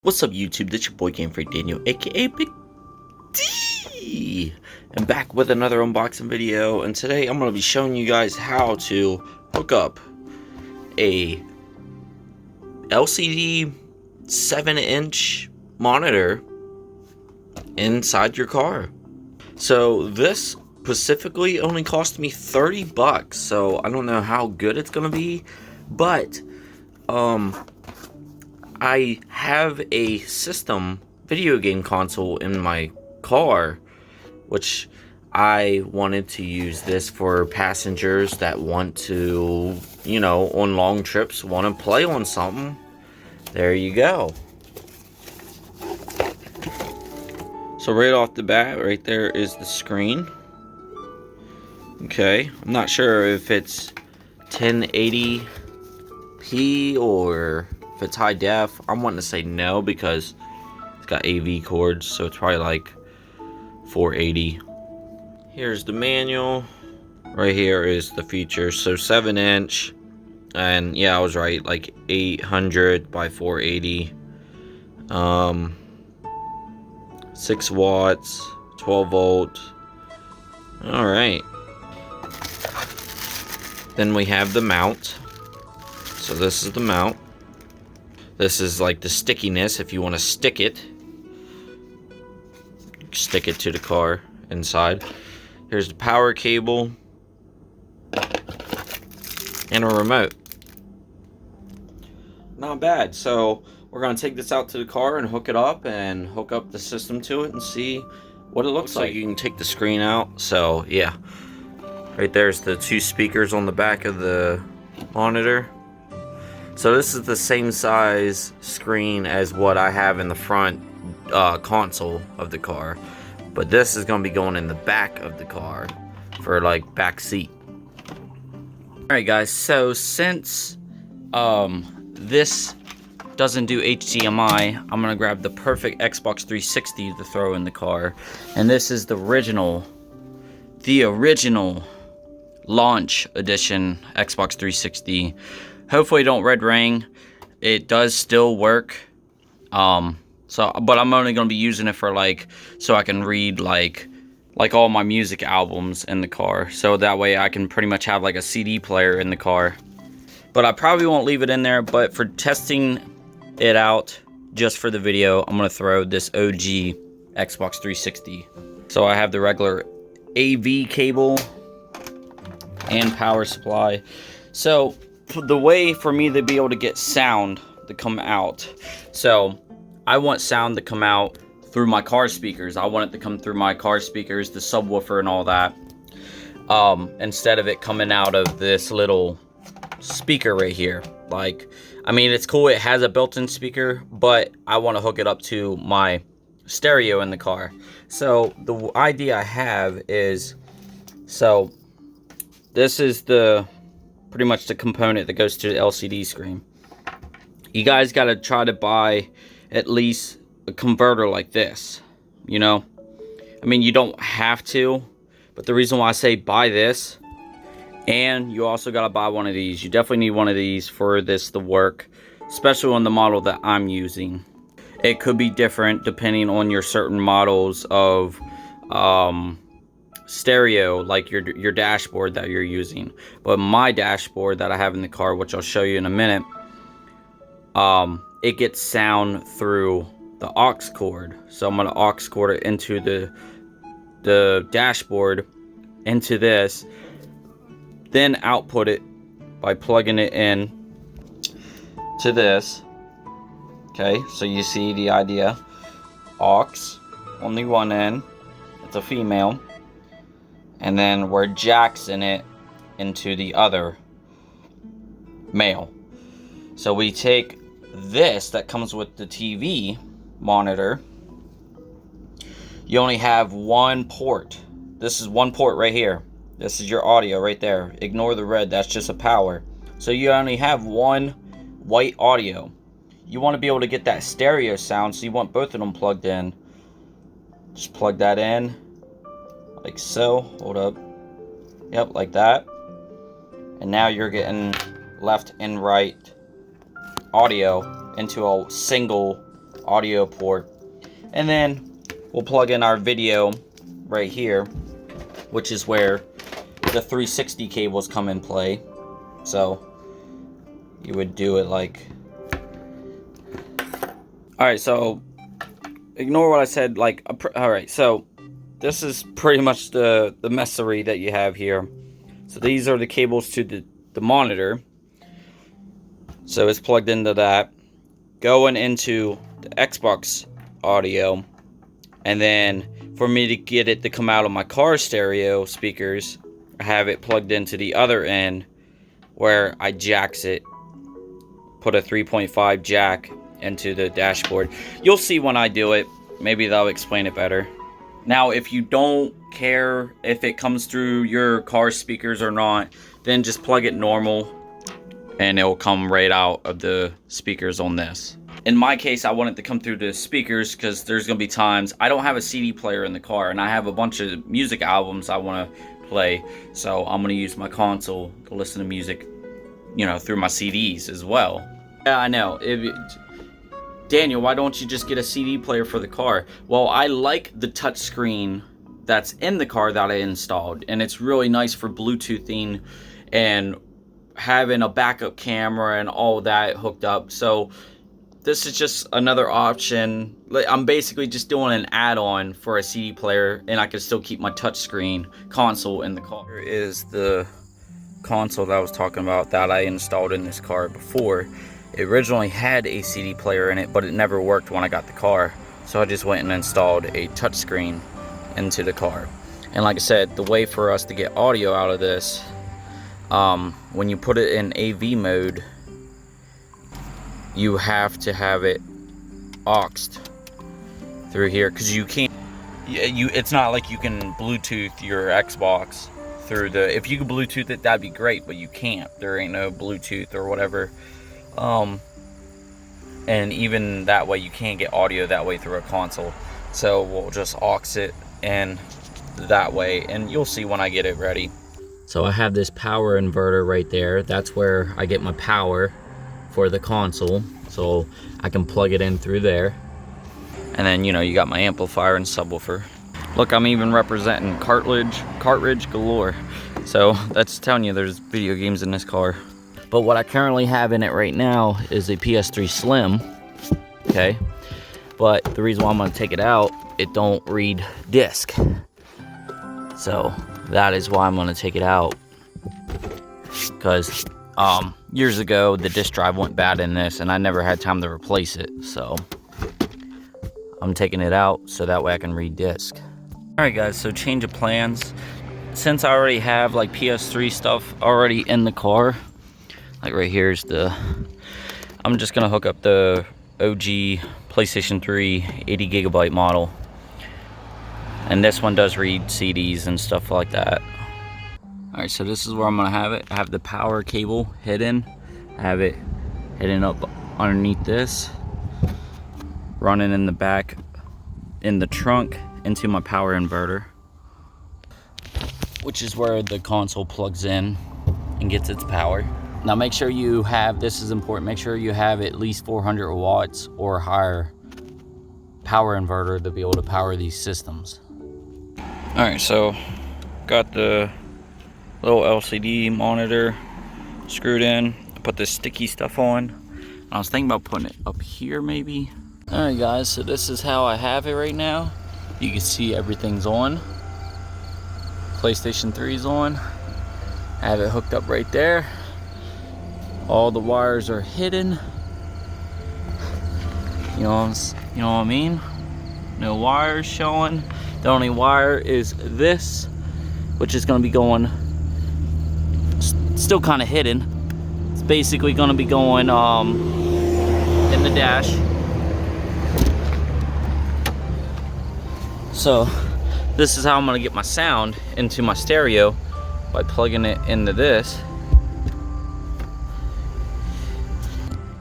What's up, YouTube? This your boy Game Freak Daniel, aka Big D, and back with another unboxing video. And today I'm going to be showing you guys how to hook up a LCD 7-inch monitor inside your car. So this specifically only cost me 30 bucks. So I don't know how good it's going to be, but I have a system video game console in my car, which I wanted to use this for passengers that want to, on long trips, want to play on something. There you go. So right off the bat, right there is the screen. Okay, I'm not sure if it's 1080p or if it's high def. I'm wanting to say no because it's got AV cords, so it's probably like 480. Here's the manual. Right here is the features. So 7-inch, and yeah, I was right, like 800 by 480. 6 watts, 12 volt. All right. Then we have the mount. So this is the mount. This is like the stickiness if you want to stick it. Stick it to the car inside. Here's the power cable. And a remote. Not bad. So we're going to take this out to the car and hook it up and hook up the system to it and see what it looks like. You can take the screen out. So yeah. Right there's the 2 speakers on the back of the monitor. So this is the same size screen as what I have in the front console of the car, but this is going to be going in the back of the car for like back seat. Alright guys, so since this doesn't do HDMI, I'm going to grab the perfect Xbox 360 to throw in the car, and this is the original launch edition Xbox 360. Hopefully it don't red ring. It does still work. But I'm only gonna be using it for so I can read like all my music albums in the car. So that way I can pretty much have like a CD player in the car. But I probably won't leave it in there, but for testing it out just for the video, I'm gonna throw this OG Xbox 360. So I have the regular AV cable and power supply. So the way for me to be able to get sound to come out, so I want sound to come out through my car speakers. I want it to come through my car speakers, the subwoofer and all that, instead of it coming out of this little speaker right here. I mean, it's cool, it has a built-in speaker, but I want to hook it up to my stereo in the car. So the idea I have is, so this is pretty much the component that goes to the LCD screen. You guys got to try to buy at least a converter like this, I mean, you don't have to, but the reason why I say buy this, and you also got to buy one of these. You definitely need one of these for this to work, especially on the model that I'm using. It could be different depending on your certain models of stereo, like your dashboard that you're using. But my dashboard that I have in the car, which I'll show you in a minute, it gets sound through the aux cord. So I'm gonna aux cord it into the dashboard, into this, then output it by plugging it in to this. Okay, so you see the idea. Aux on the one end, it's a female, and then we're jacksing it into the other male. So we take this that comes with the TV monitor. You only have one port. This is one port right here. This is your audio right there. Ignore the red, that's just a power. So you only have one white audio. You want to be able to get that stereo sound, so you want both of them plugged in. Just plug that in like so. Hold up. Yep, like that. And now you're getting left and right audio into a single audio port. And then we'll plug in our video right here, which is where the 360 cables come in play. So you would do it like, alright, so ignore what I said, like, alright, so this is pretty much the messery that you have here. So these are the cables to the monitor. So it's plugged into that, going into the Xbox audio, and then for me to get it to come out of my car stereo speakers, I have it plugged into the other end where I jacks it, put a 3.5 jack into the dashboard. You'll see when I do it. Maybe that'll explain it better. Now, if you don't care if it comes through your car speakers or not, then just plug it normal and it will come right out of the speakers on this. In my case, I want it to come through the speakers because there's going to be times I don't have a CD player in the car and I have a bunch of music albums I want to play. So I'm going to use my console to listen to music, you know, through my CDs as well. Yeah, I know. Daniel, why don't you just get a CD player for the car? Well, I like the touch screen that's in the car that I installed, and it's really nice for Bluetoothing and having a backup camera and all that hooked up. So this is just another option. I'm basically just doing an add-on for a CD player, and I can still keep my touchscreen console in the car. Here is the console that I was talking about that I installed in this car before. It originally had a CD player in it, but it never worked when I got the car. So I just went and installed a touchscreen into the car. And like I said, the way for us to get audio out of this, when you put it in AV mode, you have to have it auxed through here, because you can't, it's not like you can Bluetooth your Xbox through the, if you could Bluetooth it, that'd be great, but you can't. There ain't no Bluetooth or whatever. And even that way, you can't get audio that way through a console. So we'll just aux it in that way, and you'll see when I get it ready. So I have this power inverter right there. That's where I get my power for the console. So I can plug it in through there. And then, you know, you got my amplifier and subwoofer. Look, I'm even representing cartridge galore. So that's telling you there's video games in this car. But what I currently have in it right now is a PS3 Slim, okay? But the reason why I'm gonna take it out, it don't read disc. So that is why I'm gonna take it out. Because years ago, the disk drive went bad in this and I never had time to replace it. So I'm taking it out so that way I can read disc. All right guys, so change of plans. Since I already have like PS3 stuff already in the car, like right here's I'm just gonna hook up the OG PlayStation 3 80 gigabyte model. And this one does read CDs and stuff like that. Alright, so this is where I'm gonna have it. I have the power cable hidden. I have it hidden up underneath this. Running in the back, in the trunk, into my power inverter. Which is where the console plugs in and gets its power. Now make sure you have, this is important, make sure you have at least 400 watts or higher power inverter to be able to power these systems. Alright, so got the little LCD monitor screwed in. I put this sticky stuff on. I was thinking about putting it up here maybe. Alright guys, so this is how I have it right now. You can see everything's on. PlayStation 3's on. I have it hooked up right there. All the wires are hidden. You know what I mean? No wires showing. The only wire is this, which is going to be going, still kind of hidden. It's basically going to be going in the dash. So this is how I'm going to get my sound into my stereo, by plugging it into this.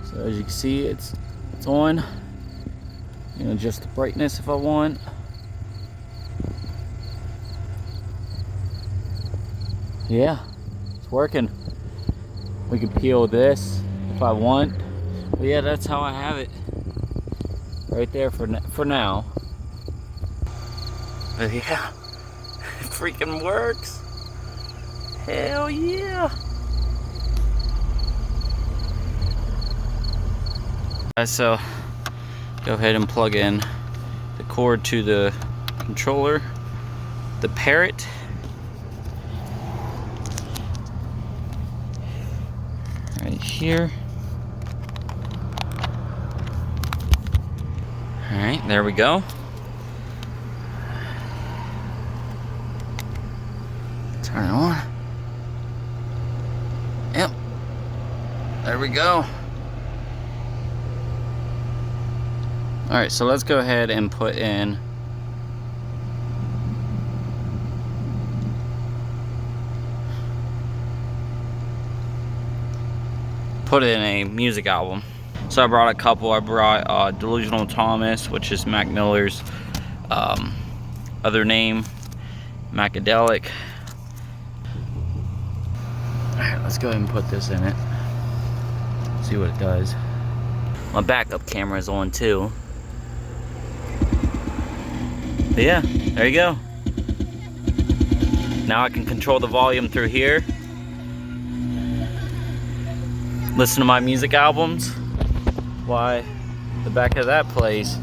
So as you can see, it's on. You know, adjust the brightness if I want. Yeah, it's working. We can peel this if I want. But yeah, that's how I have it right there for now. But yeah, it freaking works. Hell yeah. So go ahead and plug in the cord to the controller, the Parrot. Right here. All right, there we go. Turn it on. Yep. There we go. All right, so let's go ahead and put in a music album. So I brought a couple. I brought Delusional Thomas, which is Mac Miller's other name, Macadelic. All right, let's go ahead and put this in it. See what it does. My backup camera is on too. But yeah, there you go. Now I can control the volume through here. Listen to my music albums. Why the back of that plays.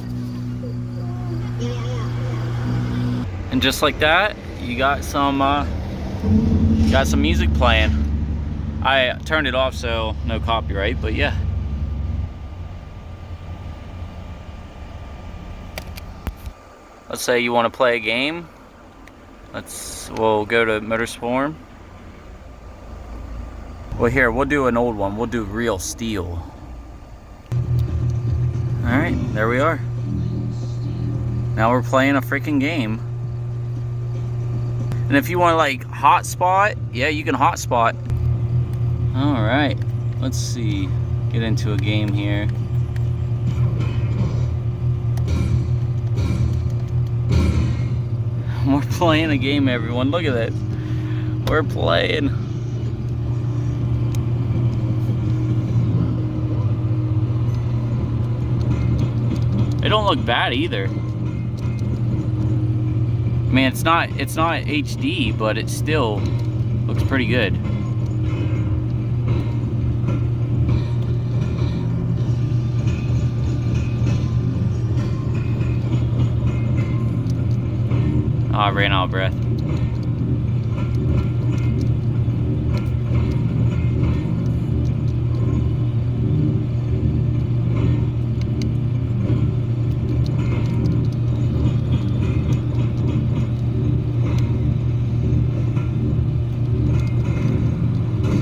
And just like that, you got some music playing. I turned it off so no copyright, but yeah. Let's say you want to play a game. We'll go to Motorstorm. Well, here, we'll do an old one. We'll do Real Steel. Alright, there we are. Now we're playing a freaking game. And if you want to like hotspot, yeah, you can hotspot. Alright, let's see. Get into a game here. We're playing a game, everyone. Look at this. We're playing. It don't look bad either. I mean, it's not HD, but it still looks pretty good. Oh, I ran out of breath.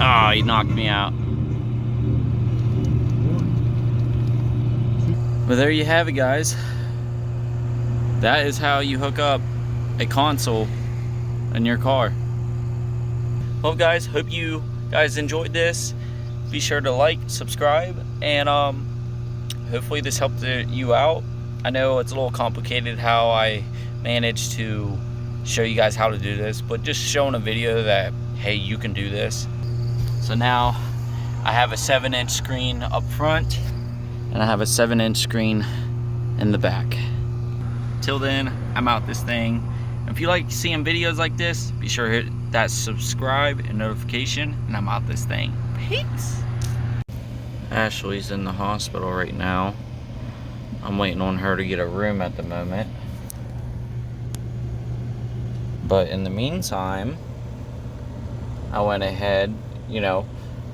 Oh, he knocked me out. But there you have it, guys. That is how you hook up a console in your car. Well, guys, hope you guys enjoyed this. Be sure to like, subscribe, and hopefully this helped you out. I know it's a little complicated how I managed to show you guys how to do this, but just showing a video that, hey, you can do this. So now I have a 7-inch screen up front and I have a 7-inch screen in the back. Till then, I'm out this thing. If you like seeing videos like this, be sure to hit that subscribe and notification, and I'm out this thing. Peace. Ashley's in the hospital right now. I'm waiting on her to get a room at the moment. But in the meantime, I went ahead,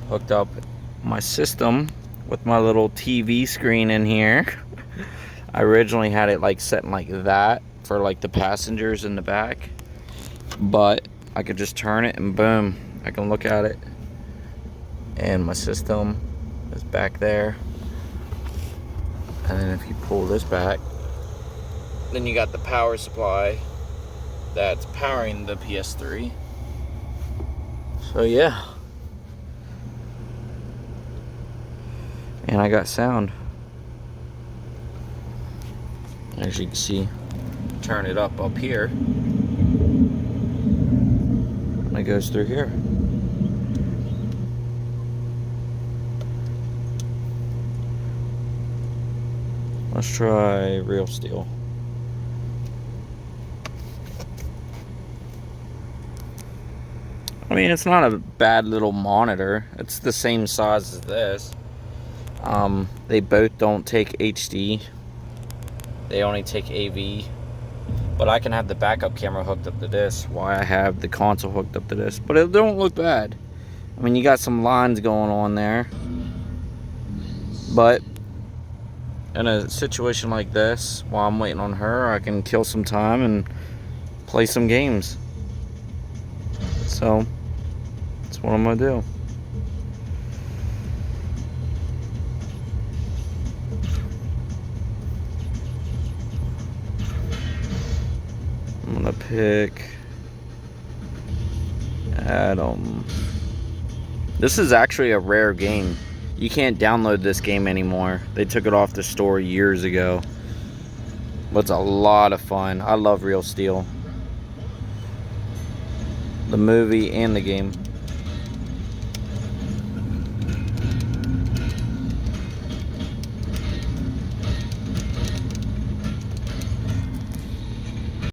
hooked up my system with my little TV screen in here. I originally had it like set like that for like the passengers in the back, but I could just turn it and boom, I can look at it, and my system is back there. And then if you pull this back, then you got the power supply that's powering the PS3. So yeah, and I got sound, as you can see. Turn it up here, and it goes through here. Let's try Real Steel. I mean, it's not a bad little monitor. It's the same size as this. They both don't take HD. They only take AV. But I can have the backup camera hooked up to this while I have the console hooked up to this. But it don't look bad. I mean, you got some lines going on there. But in a situation like this, while I'm waiting on her, I can kill some time and play some games. So that's what I'm gonna do. I'm gonna pick Adam. This is actually a rare game. You can't download this game anymore. They took it off the store years ago. But it's a lot of fun. I love Real Steel. The movie and the game.